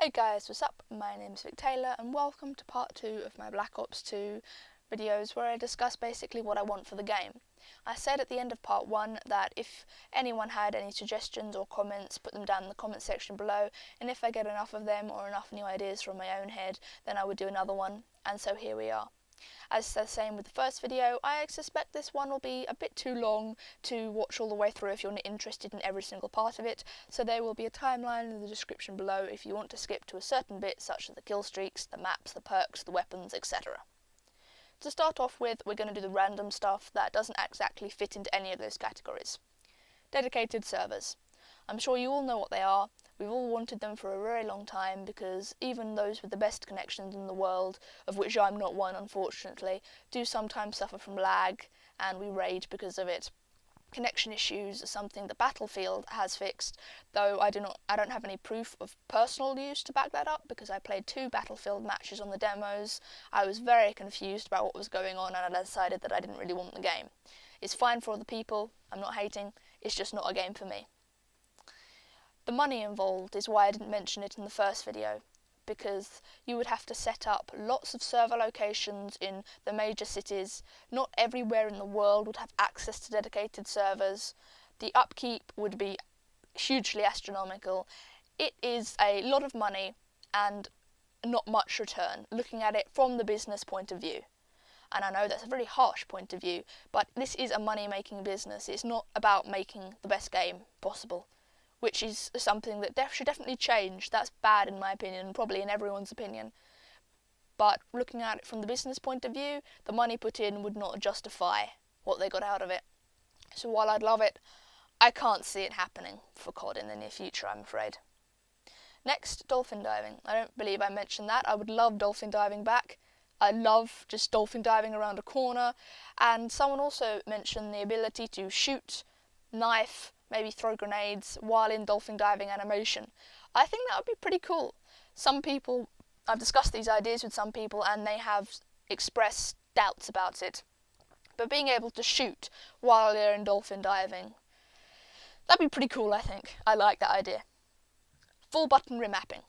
Hey guys, what's up? My name is Vic Taylor and welcome to part 2 of my Black Ops 2 videos where I discuss basically what I want for the game. I said at the end of part 1 that if anyone had any suggestions or comments, put them down in the comment section below, and if I get enough of them or enough new ideas from my own head, then I would do another one, and so here we are. As the same with the first video, I suspect this one will be a bit too long to watch all the way through if you're not interested in every single part of it, so there will be a timeline in the description below if you want to skip to a certain bit such as the killstreaks, the maps, the perks, the weapons, etc. To start off with, we're going to do the random stuff that doesn't exactly fit into any of those categories. Dedicated servers. I'm sure you all know what they are. We've all wanted them for a very long time because even those with the best connections in the world, of which I'm not one unfortunately, do sometimes suffer from lag and we rage because of it. Connection issues are something that Battlefield has fixed, though I don't have any proof of personal use to back that up because I played 2 Battlefield matches on the demos. I was very confused about what was going on and I decided that I didn't really want the game. It's fine for other people, I'm not hating, it's just not a game for me. The money involved is why I didn't mention it in the first video, because you would have to set up lots of server locations in the major cities. Not everywhere in the world would have access to dedicated servers. The upkeep would be hugely astronomical. It is a lot of money and not much return, looking at it from the business point of view. And I know that's a very harsh point of view, but this is a money-making business. It's not about making the best game possible, which is something that should definitely change. That's bad in my opinion, and probably in everyone's opinion. But looking at it from the business point of view, the money put in would not justify what they got out of it. So while I'd love it, I can't see it happening for COD in the near future, I'm afraid. Next, dolphin diving. I don't believe I mentioned that. I would love dolphin diving back. I love just dolphin diving around a corner. And someone also mentioned the ability to shoot, knife, maybe throw grenades while in dolphin diving animation. I think that would be pretty cool. Some people, I've discussed these ideas with some people and they have expressed doubts about it. But being able to shoot while you're in dolphin diving, that'd be pretty cool, I think. I like that idea. Full button remapping.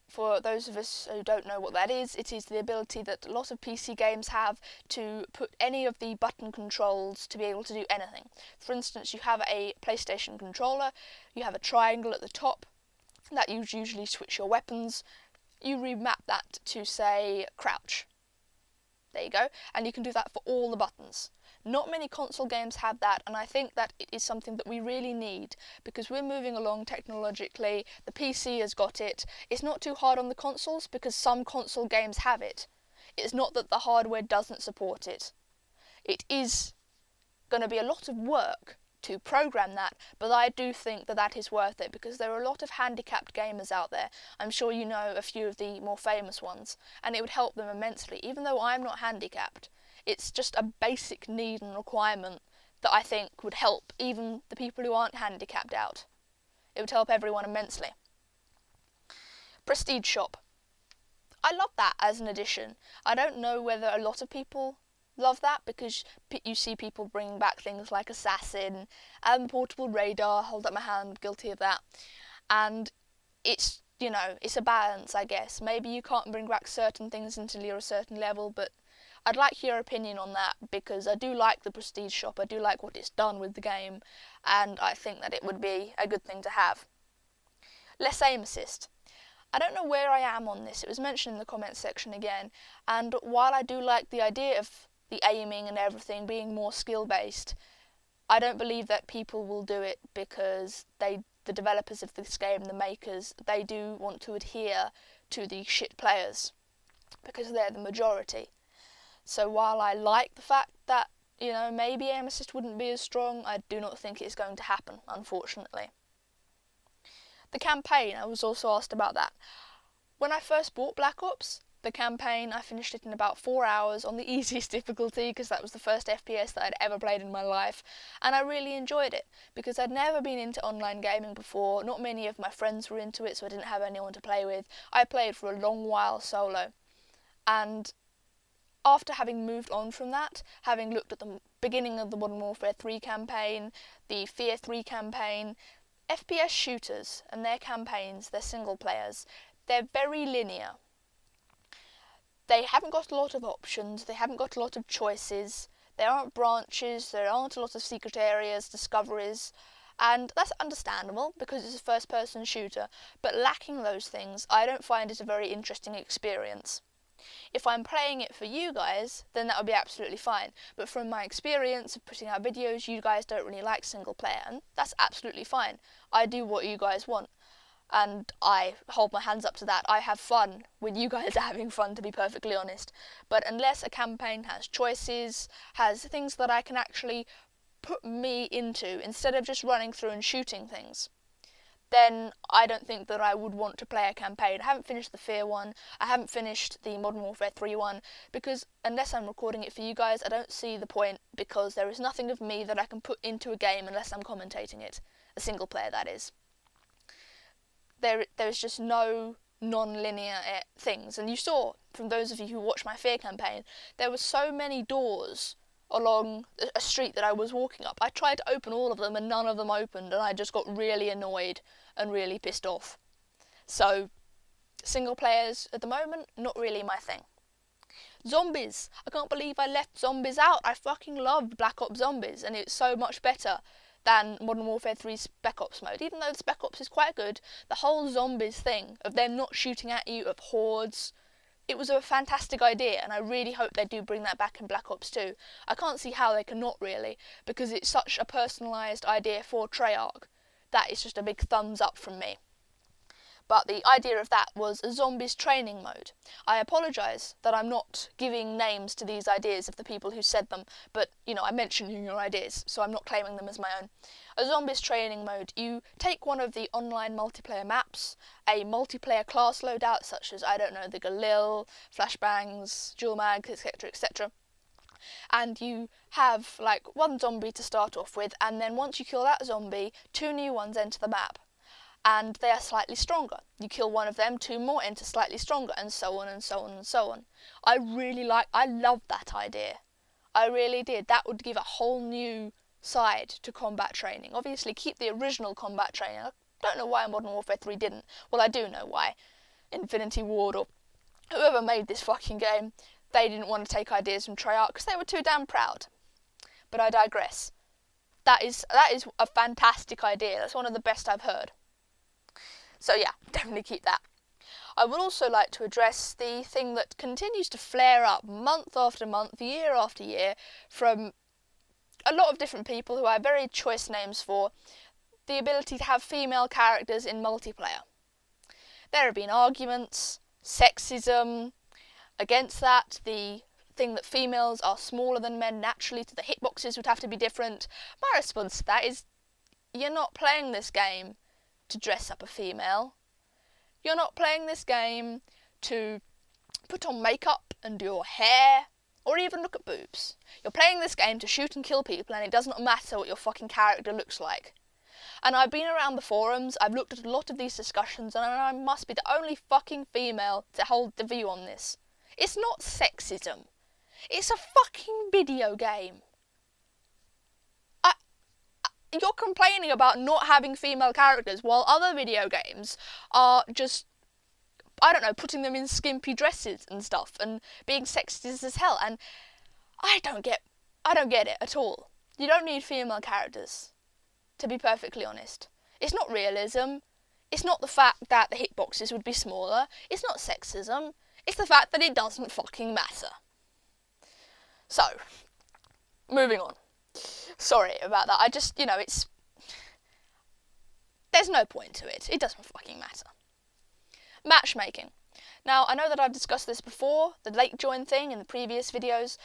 For those of us who don't know what that is, it is the ability that a lot of PC games have to put any of the button controls to be able to do anything. For instance, you have a PlayStation controller, you have a triangle at the top, that you usually switch your weapons, you remap that to, say, crouch. There you go, and you can do that for all the buttons. Not many console games have that, and I think that it is something that we really need, because we're moving along technologically, the PC has got it. It's not too hard on the consoles, because some console games have it. It's not that the hardware doesn't support it. It is going to be a lot of work to program that, but I do think that that is worth it, because there are a lot of handicapped gamers out there. I'm sure you know a few of the more famous ones, and it would help them immensely, even though I'm not handicapped. It's just a basic need and requirement that I think would help even the people who aren't handicapped out. It would help everyone immensely. Prestige shop. I love that as an addition. I don't know whether a lot of people love that, because you see people bringing back things like Assassin and portable radar. Hold up my hand, guilty of that. And it's, you know, it's a balance, I guess. Maybe you can't bring back certain things until you're a certain level, but I'd like your opinion on that, because I do like the Prestige shop, I do like what it's done with the game, and I think that it would be a good thing to have. Less aim assist. I don't know where I am on this. It was mentioned in the comments section again, and while I do like the idea of the aiming and everything being more skill-based, I don't believe that people will do it, because the developers of this game, the makers, they do want to adhere to the shit players, because they're the majority. So while I like the fact that, you know, maybe aim assist wouldn't be as strong, I do not think it's going to happen, unfortunately. The campaign, I was also asked about that. When I first bought Black Ops, the campaign, I finished it in about 4 hours on the easiest difficulty, because that was the first FPS that I'd ever played in my life, and I really enjoyed it, because I'd never been into online gaming before. Not many of my friends were into it, so I didn't have anyone to play with. I played for a long while solo, and after having moved on from that, having looked at the beginning of the Modern Warfare 3 campaign, the Fear 3 campaign, FPS shooters and their campaigns, their single players, they're very linear. They haven't got a lot of options, they haven't got a lot of choices, there aren't branches, there aren't a lot of secret areas, discoveries, and that's understandable because it's a first-person shooter, but lacking those things, I don't find it a very interesting experience. If I'm playing it for you guys, then that would be absolutely fine, but from my experience of putting out videos, you guys don't really like single player, and that's absolutely fine. I do what you guys want. And I hold my hands up to that. I have fun when you guys are having fun, to be perfectly honest. But unless a campaign has choices, has things that I can actually put me into, instead of just running through and shooting things, then I don't think that I would want to play a campaign. I haven't finished the Fear one, I haven't finished the Modern Warfare 3 one, because unless I'm recording it for you guys, I don't see the point, because there is nothing of me that I can put into a game unless I'm commentating it. A single player, that is. There's just no non-linear things, and you saw from those of you who watched my Fear campaign, there were so many doors along a street that I was walking up. I tried to open all of them and none of them opened, and I just got really annoyed and really pissed off. So single players at the moment, not really my thing. Zombies, I can't believe I left zombies out. I fucking loved Black Ops Zombies, and it's so much better than Modern Warfare 3's Spec Ops mode. Even though the Spec Ops is quite good, the whole zombies thing, of them not shooting at you, of hordes, it was a fantastic idea, and I really hope they do bring that back in Black Ops 2. I can't see how they cannot, really, because it's such a personalised idea for Treyarch. That is just a big thumbs up from me. But the idea of that was a zombies training mode. I apologise that I'm not giving names to these ideas of the people who said them, but, you know, I'm mentioning your ideas, so I'm not claiming them as my own. A zombies training mode, you take one of the online multiplayer maps, a multiplayer class loadout such as, I don't know, the Galil, flashbangs, dual mag, etc, etc, and you have, like, one zombie to start off with, and then once you kill that zombie, 2 new ones enter the map. And they are slightly stronger. You kill one of them, 2 more enter slightly stronger, and so on and so on and so on. I love that idea. I really did. That would give a whole new side to combat training. Obviously keep the original combat training. I don't know why Modern Warfare 3 didn't. Well, I do know why. Infinity Ward or whoever made this fucking game, they didn't want to take ideas from Treyarch because they were too damn proud. But I digress. That is a fantastic idea. That's one of the best I've heard. So yeah, definitely keep that. I would also like to address the thing that continues to flare up month after month, year after year, from a lot of different people who I have very choice names for, the ability to have female characters in multiplayer. There have been arguments, sexism, against that, the thing that females are smaller than men naturally, so the hitboxes would have to be different. My response to that is, you're not playing this game to dress up a female. You're not playing this game to put on makeup and do your hair, or even look at boobs. You're playing this game to shoot and kill people, and it does not matter what your fucking character looks like. And I've been around the forums, I've looked at a lot of these discussions, and I must be the only fucking female to hold the view on this. It's not sexism. It's a fucking video game. You're complaining about not having female characters while other video games are just, I don't know, putting them in skimpy dresses and stuff and being sexist as hell, and I don't get it at all. You don't need female characters, to be perfectly honest. It's not realism. It's not the fact that the hitboxes would be smaller. It's not sexism. It's the fact that it doesn't fucking matter. So, moving on. Sorry about that. I just, there's no point to it. It doesn't fucking matter. Matchmaking. Now, I know that I've discussed this before, the late join thing in the previous videos,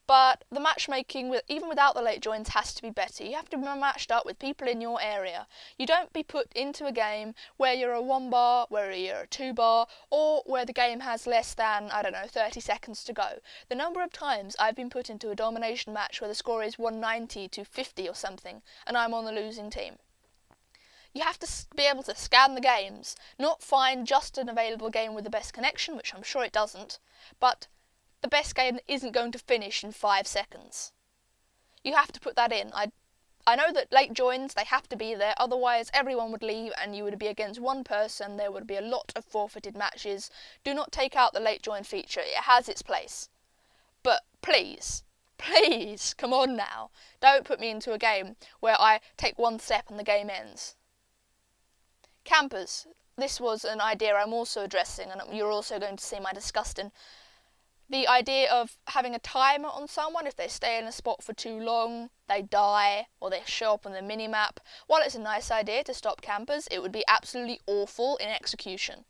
but the matchmaking, even without the late joins, has to be better. You have to be matched up with people in your area. You don't be put into a game where you're a 1 bar, where you're a 2 bar, or where the game has less than, 30 seconds to go. The number of times I've been put into a domination match where the score is 190 to 50 or something, and I'm on the losing team. You have to be able to scan the games, not find just an available game with the best connection, which I'm sure it doesn't, but the best game that isn't going to finish in 5 seconds. You have to put that in. I know that late joins, they have to be there, otherwise everyone would leave and you would be against one person, there would be a lot of forfeited matches. Do not take out the late join feature, it has its place. But please, please, come on now, don't put me into a game where I take one step and the game ends. Campers, this was an idea I'm also addressing, and you're also going to see my disgust in. The idea of having a timer on someone, if they stay in a spot for too long, they die, or they show up on the minimap. While it's a nice idea to stop campers, it would be absolutely awful in execution.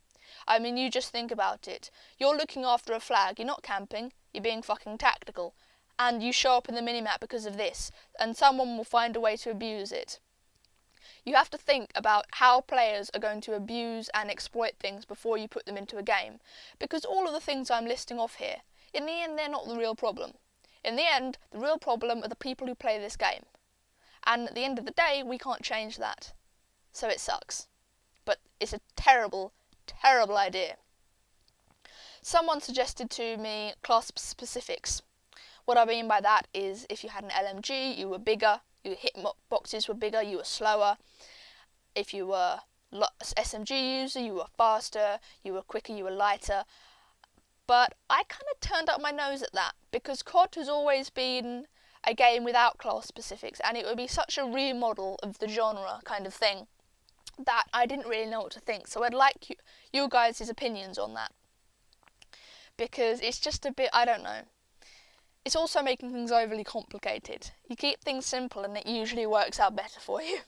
I mean, you just think about it. You're looking after a flag, you're not camping, you're being fucking tactical. And you show up in the minimap because of this, and someone will find a way to abuse it. You have to think about how players are going to abuse and exploit things before you put them into a game. Because all of the things I'm listing off here, in the end, they're not the real problem. In the end, the real problem are the people who play this game. And at the end of the day, we can't change that. So it sucks. But it's a terrible, terrible idea. Someone suggested to me class specifics. What I mean by that is if you had an LMG, you were bigger, your hitboxes were bigger, you were slower. If you were SMG user, you were faster, you were quicker, you were lighter. But I kind of turned up my nose at that, because COD has always been a game without class specifics, and it would be such a remodel of the genre kind of thing that I didn't really know what to think. So I'd like you guys' opinions on that, because it's just a bit, I don't know. It's also making things overly complicated. You keep things simple and it usually works out better for you.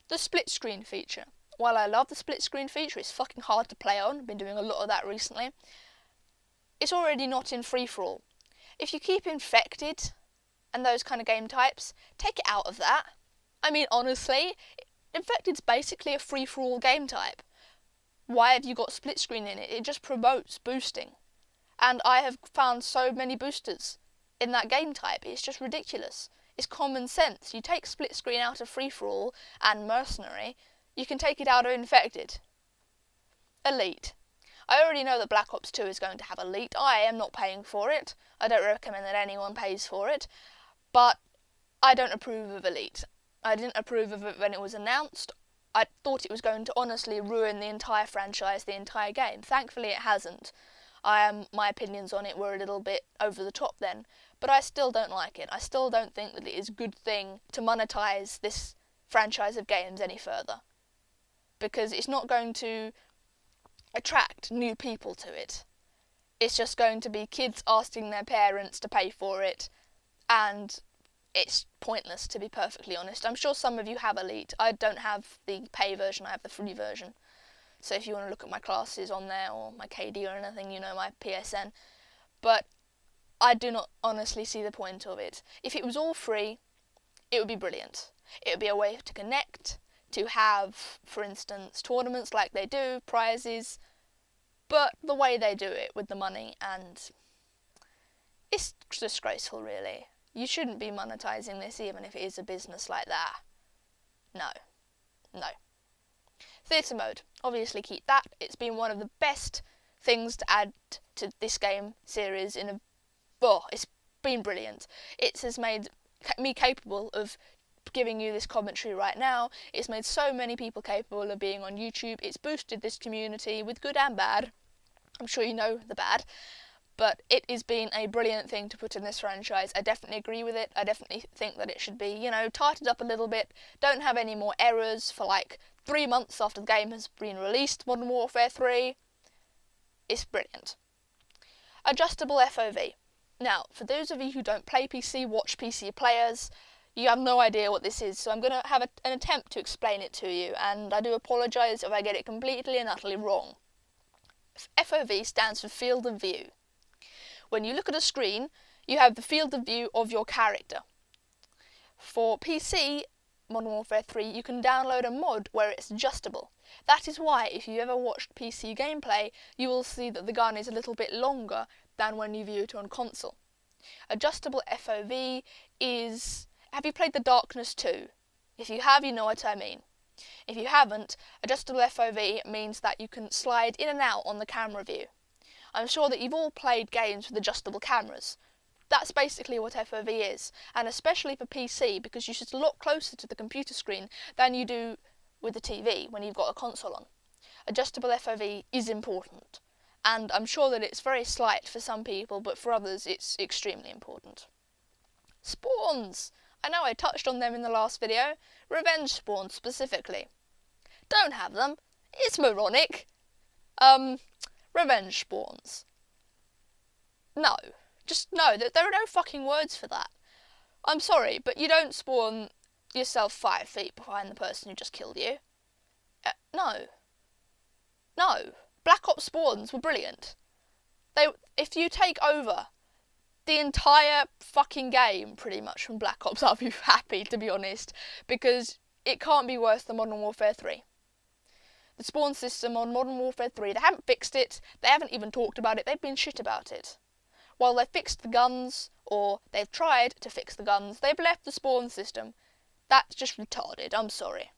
The split screen feature. While I love the split screen feature, it's fucking hard to play on. I've been doing a lot of that recently. It's already not in free-for-all. If you keep infected and those kind of game types, take it out of that. I mean, honestly, infected's basically a free-for-all game type. Why have you got split screen in it? It just promotes boosting. And I have found so many boosters in that game type. It's just ridiculous. It's common sense. You take split screen out of free-for-all and mercenary, you can take it out of infected. Elite. I already know that Black Ops 2 is going to have Elite. I am not paying for it. I don't recommend that anyone pays for it. But I don't approve of Elite. I didn't approve of it when it was announced. I thought it was going to honestly ruin the entire franchise, the entire game. Thankfully it hasn't. My opinions on it were a little bit over the top then. But I still don't like it. I still don't think that it is a good thing to monetize this franchise of games any further. Because it's not going to attract new people to it. It's just going to be kids asking their parents to pay for it, and it's pointless, to be perfectly honest. I'm sure some of you have Elite. I don't have the pay version, I have the free version. So if you want to look at my classes on there, or my KD or anything, you know my PSN. But I do not honestly see the point of it. If it was all free, it would be brilliant. It would be a way to connect, to have, for instance, tournaments like they do, prizes, but the way they do it with the money, and it's disgraceful, really. You shouldn't be monetizing this, even if it is a business like that. No. No. Theatre mode. Obviously keep that. It's been one of the best things to add to this game series it's been brilliant. It has made me capable of giving you this commentary right now. It's made so many people capable of being on YouTube. It's boosted this community with good and bad. I'm sure you know the bad. But it has been a brilliant thing to put in this franchise. I definitely agree with it. I definitely think that it should be, tightened up a little bit. Don't have any more errors for like 3 months after the game has been released, Modern Warfare 3. It's brilliant. Adjustable FOV. Now, for those of you who don't play PC, watch PC players, you have no idea what this is, so I'm going to have an attempt to explain it to you, and I do apologise if I get it completely and utterly wrong. FOV stands for field of view. When you look at a screen, you have the field of view of your character. For PC, Modern Warfare 3, you can download a mod where it's adjustable. That is why, if you ever watched PC gameplay, you will see that the gun is a little bit longer than when you view it on console. Adjustable FOV is... Have you played The Darkness 2? If you have, you know what I mean. If you haven't, adjustable FOV means that you can slide in and out on the camera view. I'm sure that you've all played games with adjustable cameras. That's basically what FOV is, and especially for PC, because you sit a lot closer to the computer screen than you do with the TV when you've got a console on. Adjustable FOV is important, and I'm sure that it's very slight for some people, but for others it's extremely important. Spawns! I know I touched on them in the last video. Revenge spawns specifically. Don't have them. It's moronic. Revenge spawns. No. Just no. There are no fucking words for that. I'm sorry, but you don't spawn yourself 5 feet behind the person who just killed you. No. No. Black Ops spawns were brilliant. If you take over the entire fucking game, pretty much, from Black Ops, I'll be happy, to be honest, because it can't be worse than Modern Warfare 3. The spawn system on Modern Warfare 3, they haven't fixed it, they haven't even talked about it, they've been shit about it. While they've fixed the guns, or they've tried to fix the guns, they've left the spawn system. That's just retarded, I'm sorry.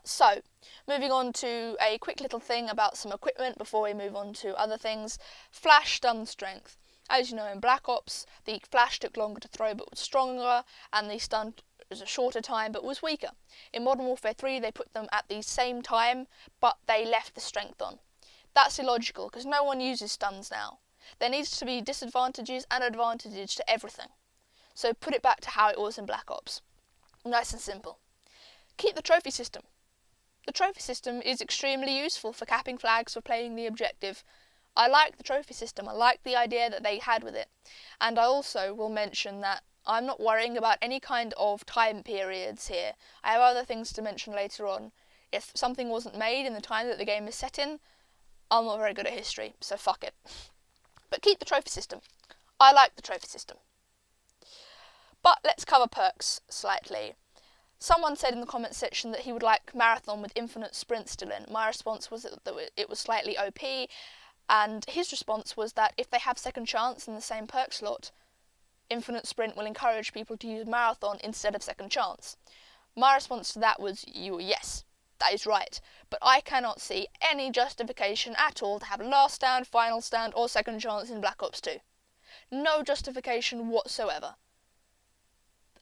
So, moving on to a quick little thing about some equipment before we move on to other things. Flash stun strength. As you know, in Black Ops, the flash took longer to throw but was stronger, and the stun was a shorter time but was weaker. In Modern Warfare 3, they put them at the same time, but they left the strength on. That's illogical, because no one uses stuns now. There needs to be disadvantages and advantages to everything. So put it back to how it was in Black Ops. Nice and simple. Keep the trophy system. The trophy system is extremely useful for capping flags, for playing the objective. I like the trophy system, I like the idea that they had with it. And I also will mention that I'm not worrying about any kind of time periods here. I have other things to mention later on. If something wasn't made in the time that the game is set in, I'm not very good at history, so fuck it. But keep the trophy system. I like the trophy system. But let's cover perks slightly. Someone said in the comments section that he would like Marathon with infinite sprint still in. My response was that it was slightly OP, and his response was that if they have second chance in the same perk slot, infinite sprint will encourage people to use Marathon instead of second chance. My response to that was, yes, that is right, but I cannot see any justification at all to have last stand, final stand, or second chance in Black Ops 2. No justification whatsoever.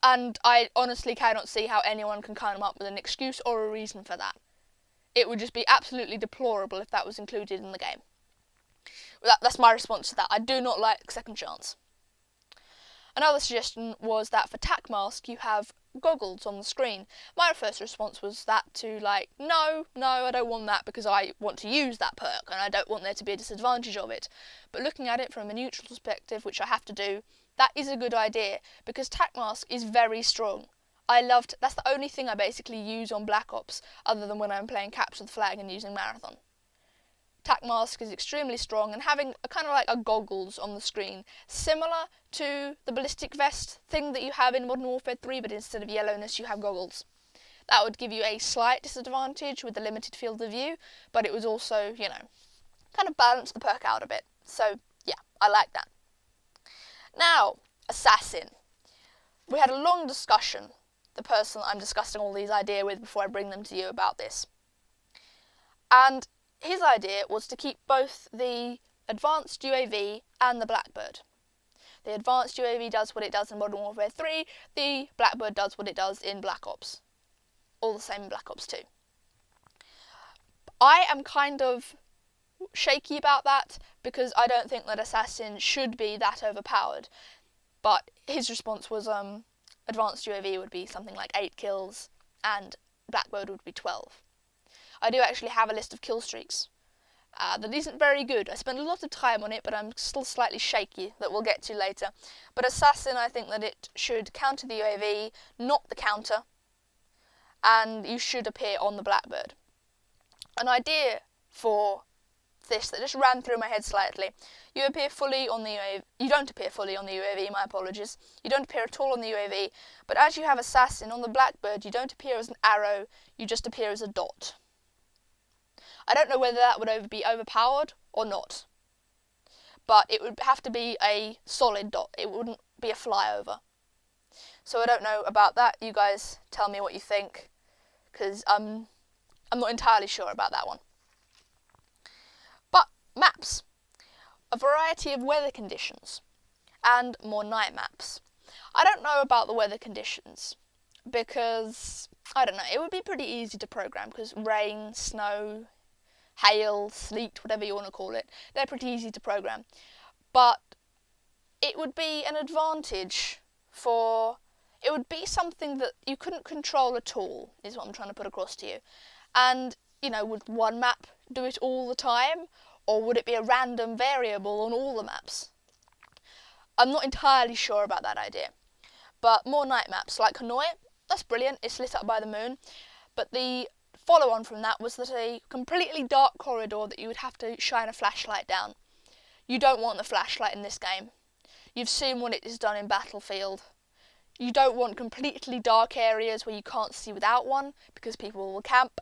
And I honestly cannot see how anyone can come up with an excuse or a reason for that. It would just be absolutely deplorable if that was included in the game. That's my response to that. I do not like second chance. Another suggestion was that for tac mask you have goggles on the screen. My first response was no, I don't want that because I want to use that perk and I don't want there to be a disadvantage of it. But looking at it from a neutral perspective, which I have to do, that is a good idea because tac mask is very strong. That's the only thing I basically use on Black Ops other than when I'm playing Capture the Flag and using Marathon. Tac mask is extremely strong, and having a kind of like a goggles on the screen, similar to the ballistic vest thing that you have in Modern Warfare 3, but instead of yellowness you have goggles. That would give you a slight disadvantage with the limited field of view, but it would also, kind of balance the perk out a bit. So yeah, I like that. Now, Assassin. We had a long discussion, the person I'm discussing all these ideas with before I bring them to you about this. And his idea was to keep both the advanced UAV and the Blackbird. The advanced UAV does what it does in Modern Warfare 3, the Blackbird does what it does in Black Ops. All the same in Black Ops 2. I am kind of shaky about that because I don't think that Assassin should be that overpowered. But his response was advanced UAV would be something like 8 kills and Blackbird would be 12. I do actually have a list of Killstreaks that isn't very good. I spent a lot of time on it, but I'm still slightly shaky, that we'll get to later. But Assassin, I think that it should counter the UAV, not the counter, and you should appear on the Blackbird. An idea for this that just ran through my head slightly. You appear fully on the UAV. You don't appear fully on the UAV, my apologies. You don't appear at all on the UAV, but as you have Assassin on the Blackbird, you don't appear as an arrow, you just appear as a dot. I don't know whether that would be overpowered or not, but it would have to be a solid dot. It wouldn't be a flyover. So I don't know about that. You guys tell me what you think, because I'm not entirely sure about that one. But maps. a variety of weather conditions, and more night maps. I don't know about the weather conditions, because, I don't know, it would be pretty easy to program, because rain, snow, hail, sleet, whatever you want to call it, they're pretty easy to program. But it would be an advantage it would be something that you couldn't control at all, is what I'm trying to put across to you. And, would one map do it all the time, or would it be a random variable on all the maps? I'm not entirely sure about that idea. But more night maps, like Hanoi, that's brilliant, it's lit up by the moon. But the follow-on from that was that a completely dark corridor that you would have to shine a flashlight down. You don't want the flashlight in this game. You've seen what it has done in Battlefield. You don't want completely dark areas where you can't see without one, because people will camp,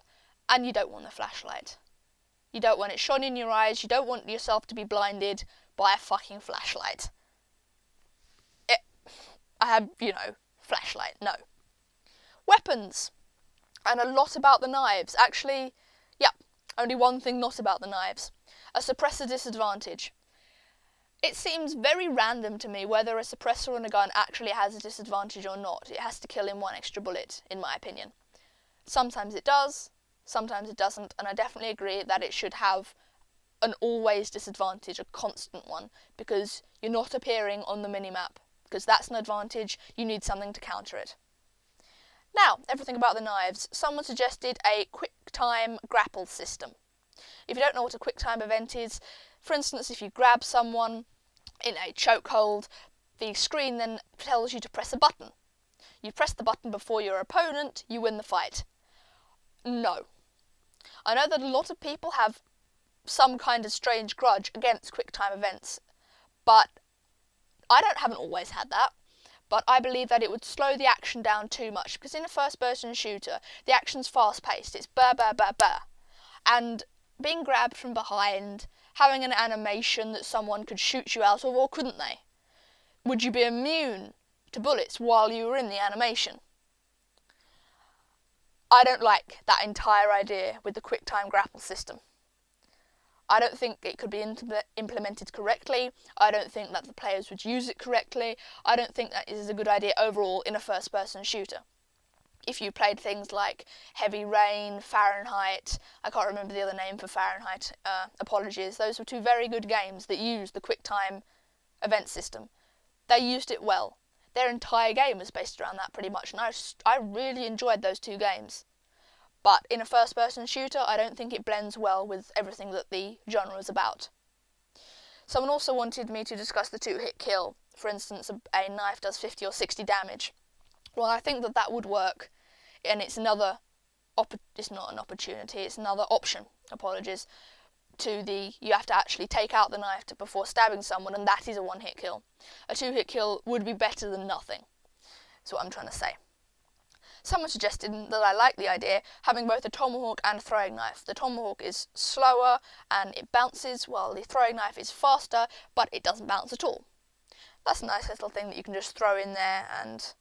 and you don't want the flashlight. You don't want it shone in your eyes, you don't want yourself to be blinded by a fucking flashlight. Flashlight, no. Weapons. And a lot about the knives. Actually, only one thing not about the knives. A suppressor disadvantage. It seems very random to me whether a suppressor on a gun actually has a disadvantage or not. It has to kill in one extra bullet, in my opinion. Sometimes it does, sometimes it doesn't, and I definitely agree that it should have an always disadvantage, a constant one, because you're not appearing on the minimap, because that's an advantage, you need something to counter it. Now, everything about the knives. Someone suggested a quick-time grapple system. If you don't know what a quick-time event is, for instance, if you grab someone in a chokehold, the screen then tells you to press a button. You press the button before your opponent, you win the fight. No. I know that a lot of people have some kind of strange grudge against quick-time events, but I haven't always had that. But I believe that it would slow the action down too much, because in a first-person shooter, the action's fast-paced, it's burr, burr, burr, burr. And being grabbed from behind, having an animation that someone could shoot you out of, or couldn't they? Would you be immune to bullets while you were in the animation? I don't like that entire idea with the quick-time grapple system. I don't think it could be implemented correctly. I don't think that the players would use it correctly. I don't think that is a good idea overall in a first-person shooter. If you played things like Heavy Rain, Fahrenheit, I can't remember the other name for Fahrenheit, apologies, those were two very good games that used the quick-time event system. They used it well. Their entire game was based around that pretty much, and I really enjoyed those two games. But in a first-person shooter, I don't think it blends well with everything that the genre is about. Someone also wanted me to discuss the two-hit kill. For instance, a knife does 50 or 60 damage. Well, I think that would work, and it's another it's not an opportunity, it's another option, apologies, you have to actually take out the knife before stabbing someone, and that is a one-hit kill. A two-hit kill would be better than nothing, that's what I'm trying to say. Someone suggested that I like the idea having both a tomahawk and a throwing knife. The tomahawk is slower and it bounces, while the throwing knife is faster, but it doesn't bounce at all. That's a nice little thing that you can just throw in there and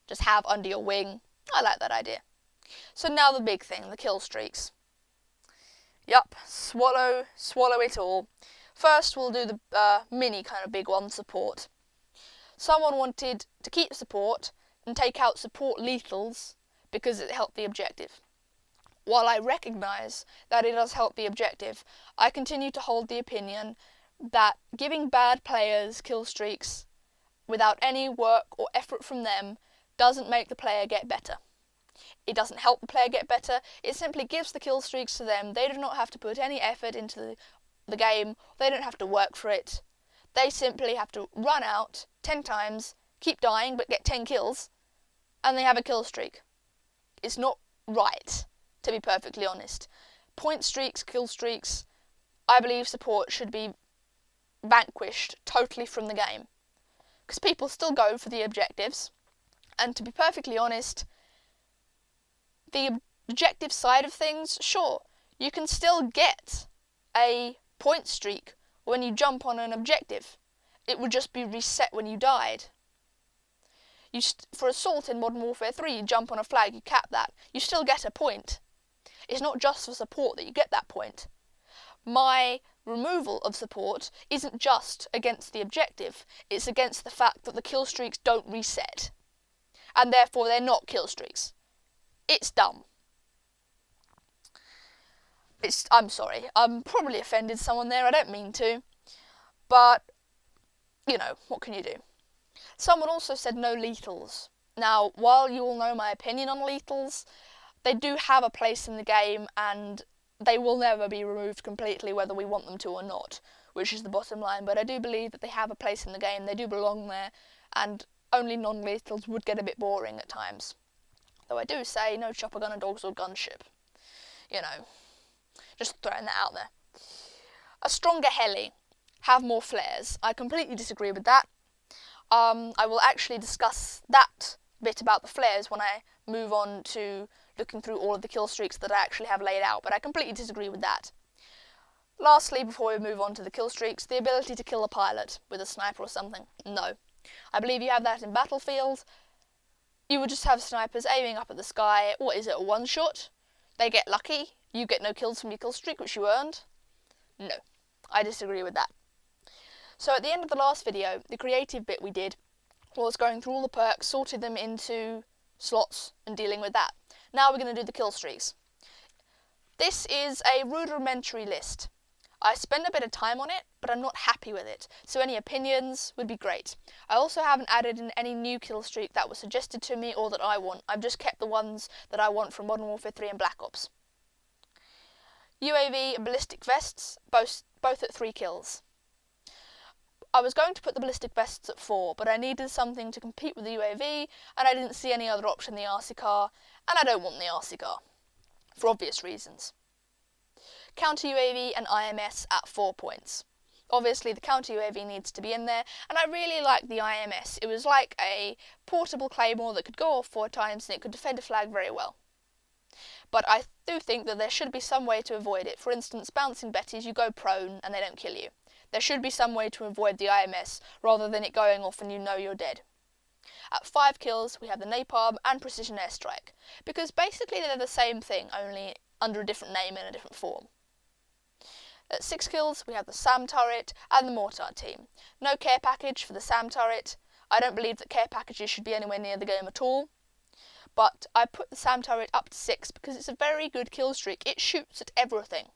just have under your wing. I like that idea. So now the big thing, the kill streaks. Yup, swallow it all. First we'll do the mini kind of big one, support. Someone wanted to keep support and take out support lethals because it helped the objective. While I recognise that it does help the objective, I continue to hold the opinion that giving bad players kill streaks without any work or effort from them doesn't make the player get better. It doesn't help the player get better, it simply gives the kill streaks to them. They do not have to put any effort into the game, they don't have to work for it. They simply have to run out 10 times, keep dying but get 10 kills, and they have a kill streak. It's not right, to be perfectly honest. Point streaks, kill streaks, I believe support should be vanquished totally from the game. Because people still go for the objectives, and to be perfectly honest, the objective side of things, sure, you can still get a point streak when you jump on an objective. It would just be reset when you died. For assault in Modern Warfare 3, you jump on a flag, you cap that, you still get a point. It's not just for support that you get that point. My removal of support isn't just against the objective, it's against the fact that the kill streaks don't reset, and therefore they're not kill streaks. It's dumb. I'm sorry, I'm probably offended someone there, I don't mean to, but, you know, what can you do? Someone also said no lethals. Now, while you all know my opinion on lethals, they do have a place in the game, and they will never be removed completely whether we want them to or not, which is the bottom line, but I do believe that they have a place in the game, they do belong there, and only non-lethals would get a bit boring at times. Though I do say no chopper gunner dogs or gunship. You know, just throwing that out there. A stronger heli, have more flares. I completely disagree with that. I will actually discuss that bit about the flares when I move on to looking through all of the kill streaks that I actually have laid out, but I completely disagree with that. Lastly, before we move on to the kill streaks, the ability to kill a pilot with a sniper or something. No. I believe you have that in Battlefield. You would just have snipers aiming up at the sky. What is it, a one shot? They get lucky. You get no kills from your kill streak, which you earned. No. I disagree with that. So at the end of the last video, the creative bit we did was going through all the perks, sorted them into slots and dealing with that. Now we're going to do the kill streaks. This is a rudimentary list. I spent a bit of time on it, but I'm not happy with it, so any opinions would be great. I also haven't added in any new kill streak that was suggested to me or that I want. I've just kept the ones that I want from Modern Warfare 3 and Black Ops. UAV and ballistic vests, both at 3 kills. I was going to put the ballistic vests at 4, but I needed something to compete with the UAV, and I didn't see any other option than the RC car, and I don't want the RC car, for obvious reasons. Counter UAV and IMS at 4 points. Obviously the counter UAV needs to be in there, and I really like the IMS. It was like a portable claymore that could go off 4 times and it could defend a flag very well. But I do think that there should be some way to avoid it. For instance, bouncing betties, you go prone and they don't kill you. There should be some way to avoid the IMS, rather than it going off and you know you're dead. At 5 kills, we have the napalm and precision airstrike, because basically they're the same thing, only under a different name and a different form. At 6 kills, we have the SAM turret and the mortar team. No care package for the SAM turret. I don't believe that care packages should be anywhere near the game at all. But I put the SAM turret up to 6 because it's a very good kill streak. It shoots at everything.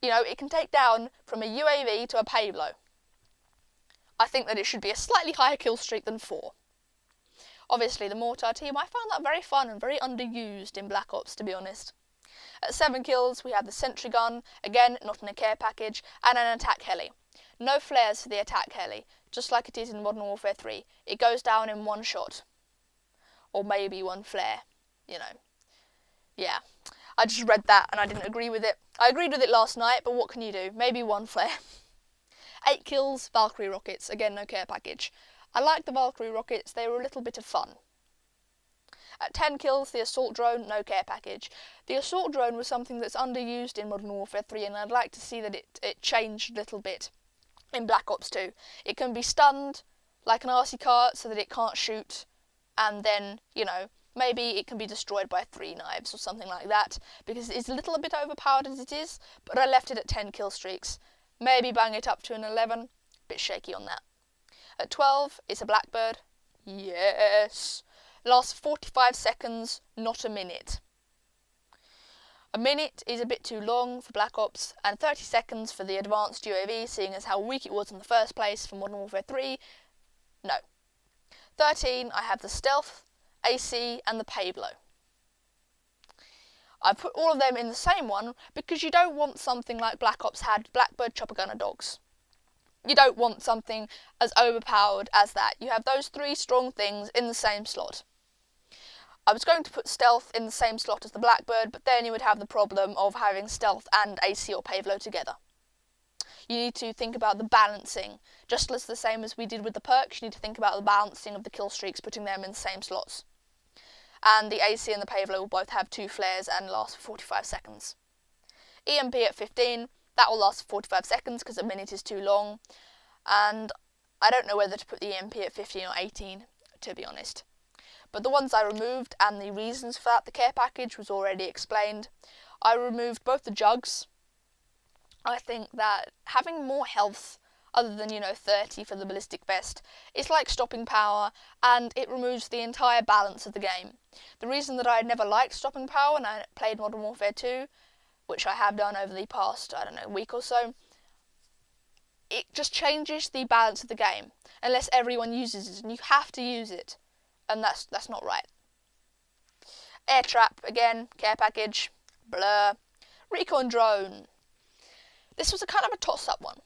You know, it can take down from a UAV to a payload. I think that it should be a slightly higher kill streak than 4. Obviously, the mortar team, I found that very fun and very underused in Black Ops, to be honest. At 7 kills, we have the sentry gun, again, not in a care package, and an attack heli. No flares for the attack heli, just like it is in Modern Warfare 3. It goes down in 1 shot. Or maybe 1 flare, you know. Yeah, I just read that and I didn't agree with it. I agreed with it last night, but what can you do? Maybe 1 flare. 8 kills, Valkyrie rockets, again no care package. I like the Valkyrie rockets, they were a little bit of fun. At 10 kills, the assault drone, no care package. The assault drone was something that's underused in Modern Warfare 3, and I'd like to see that it changed a little bit in Black Ops 2. It can be stunned like an RC car so that it can't shoot, and then, you know, maybe it can be destroyed by 3 knives or something like that, because it's a little bit overpowered as it is, but I left it at 10 kill streaks. Maybe bang it up to an 11, bit shaky on that. At 12, it's a Blackbird. Yes! Lasts 45 seconds, not a minute. A minute is a bit too long for Black Ops, and 30 seconds for the advanced UAV, seeing as how weak it was in the first place for Modern Warfare 3. No. 13, I have the Stealth, AC, and the Pablo. I put all of them in the same one because you don't want something like Black Ops had Blackbird, Chopper Gunner, Dogs. You don't want something as overpowered as that. You have those 3 strong things in the same slot. I was going to put Stealth in the same slot as the Blackbird, but then you would have the problem of having Stealth and AC or Pablo together. You need to think about the balancing. Just as the same as we did with the perks, you need to think about the balancing of the kill streaks, putting them in the same slots. And the AC and the Pablo will both have 2 flares and last for 45 seconds. EMP at 15, that will last for 45 seconds because a minute is too long. And I don't know whether to put the EMP at 15 or 18, to be honest. But the ones I removed, and the reasons for that, the care package was already explained. I removed both the jugs. I think that having more health, other than, 30 for the ballistic vest, is like stopping power, and it removes the entire balance of the game. The reason that I never liked stopping power when I played Modern Warfare 2, which I have done over the past, week or so, it just changes the balance of the game, unless everyone uses it, and you have to use it, and that's not right. Air trap, again, care package, blur. Recon drone. This was a kind of a toss-up one.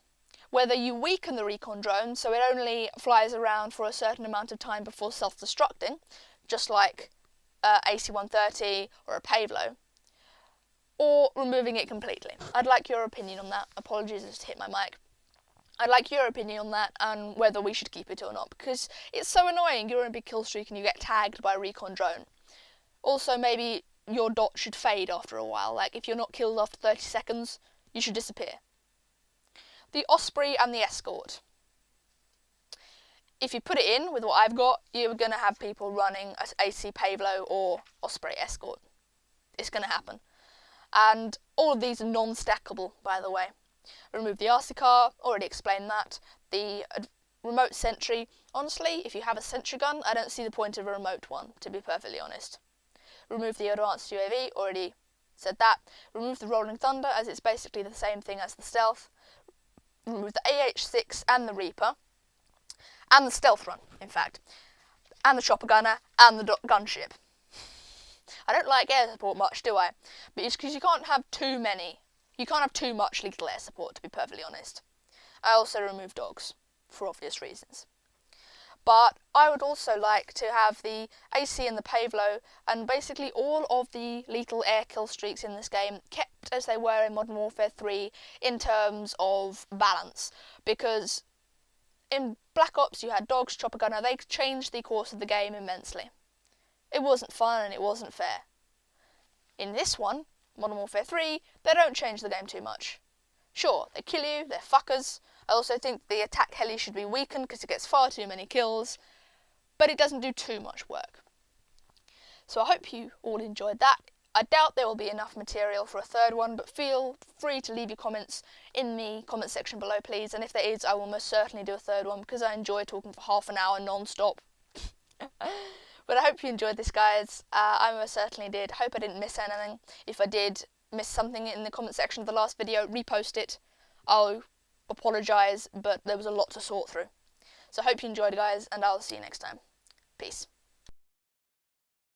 Whether you weaken the recon drone so it only flies around for a certain amount of time before self-destructing, just like AC-130 or a Pavlo, or removing it completely. I'd like your opinion on that. Apologies, I just hit my mic. I'd like your opinion on that and whether we should keep it or not, because it's so annoying. You're in a big kill streak and you get tagged by a recon drone. Also, maybe your dot should fade after a while. Like, if you're not killed after 30 seconds, you should disappear. The Osprey and the Escort. If you put it in with what I've got, you're going to have people running AC Pavlo or Osprey Escort. It's going to happen. And all of these are non-stackable, by the way. Remove the RC car, already explained that. The remote sentry, honestly, if you have a sentry gun, I don't see the point of a remote one, to be perfectly honest. Remove the advanced UAV, already said that. Remove the Rolling Thunder, as it's basically the same thing as the Stealth. Remove the AH-6 and the Reaper, and the Stealth Run, in fact, and the Chopper Gunner, and the Gunship. I don't like air support much, do I? But it's because you can't have too many. You can't have too much lethal air support, to be perfectly honest. I also remove dogs, for obvious reasons. But I would also like to have the AC and the Pavlo, and basically all of the lethal air kill streaks in this game kept as they were in Modern Warfare 3 in terms of balance. Because in Black Ops you had dogs, Chopper Gunner, they changed the course of the game immensely. It wasn't fun and it wasn't fair. In this one, Modern Warfare 3, they don't change the game too much. Sure, they kill you, they're fuckers. I also think the attack heli should be weakened because it gets far too many kills, but it doesn't do too much work. So I hope you all enjoyed that. I doubt there will be enough material for a third one, but feel free to leave your comments in the comment section below, please. And if there is, I will most certainly do a third one because I enjoy talking for half an hour non-stop. But I hope you enjoyed this, guys. I most certainly did. Hope I didn't miss anything. If I did miss something in the comment section of the last video, repost it. I'll apologise, but there was a lot to sort through. So I hope you enjoyed, guys, and I'll see you next time. Peace.